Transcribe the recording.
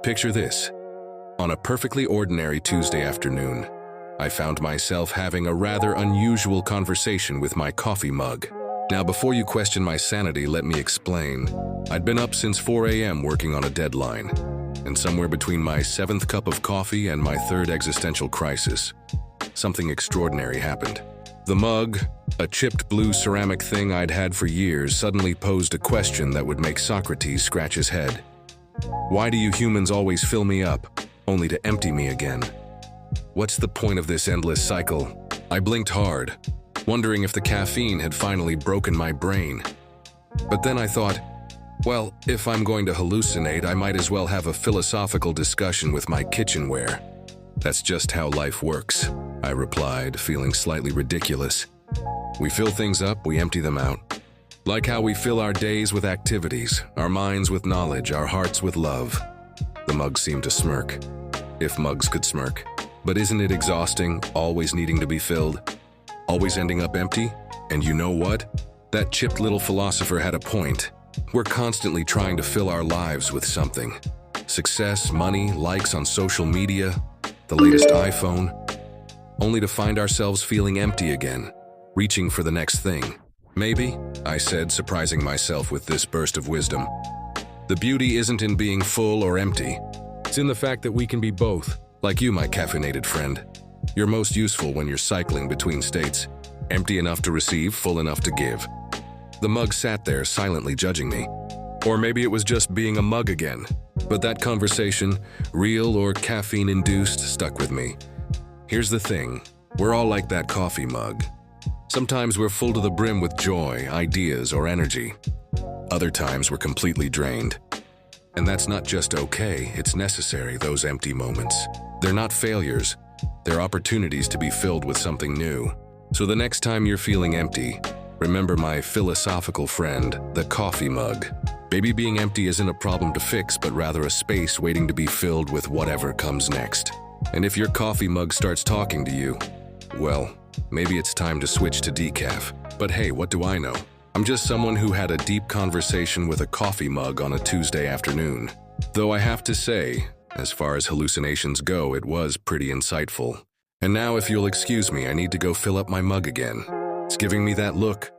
Picture this. On a perfectly ordinary Tuesday afternoon, I found myself having a rather unusual conversation with my coffee mug. Now, before you question my sanity, let me explain. I'd been up since 4 a.m. working on a deadline, and somewhere between my 7th cup of coffee and my 3rd existential crisis, something extraordinary happened. The mug, a chipped blue ceramic thing I'd had for years, suddenly posed a question that would make Socrates scratch his head. Why do you humans always fill me up, only to empty me again? What's the point of this endless cycle? I blinked hard, wondering if the caffeine had finally broken my brain. But then I thought, well, if I'm going to hallucinate, I might as well have a philosophical discussion with my kitchenware. That's just how life works, I replied, feeling slightly ridiculous. We fill things up, we empty them out. Like how we fill our days with activities, our minds with knowledge, our hearts with love. The mug seemed to smirk. If mugs could smirk. But isn't it exhausting, always needing to be filled? Always ending up empty? And you know what? That chipped little philosopher had a point. We're constantly trying to fill our lives with something. Success, money, likes on social media, the latest iPhone, only to find ourselves feeling empty again, reaching for the next thing. Maybe, I said, surprising myself with this burst of wisdom. The beauty isn't in being full or empty. It's in the fact that we can be both, like you, my caffeinated friend. You're most useful when you're cycling between states, empty enough to receive, full enough to give. The mug sat there silently judging me. Or maybe it was just being a mug again. But that conversation, real or caffeine-induced, stuck with me. Here's the thing, we're all like that coffee mug. Sometimes we're full to the brim with joy, ideas, or energy. Other times we're completely drained. And that's not just okay, it's necessary, those empty moments. They're not failures, they're opportunities to be filled with something new. So the next time you're feeling empty, remember my philosophical friend, the coffee mug. Maybe being empty isn't a problem to fix, but rather a space waiting to be filled with whatever comes next. And if your coffee mug starts talking to you, well, maybe it's time to switch to decaf. But hey, what do I know? I'm just someone who had a deep conversation with a coffee mug on a Tuesday afternoon. Though I have to say, as far as hallucinations go, it was pretty insightful. And now, if you'll excuse me, I need to go fill up my mug again. It's giving me that look.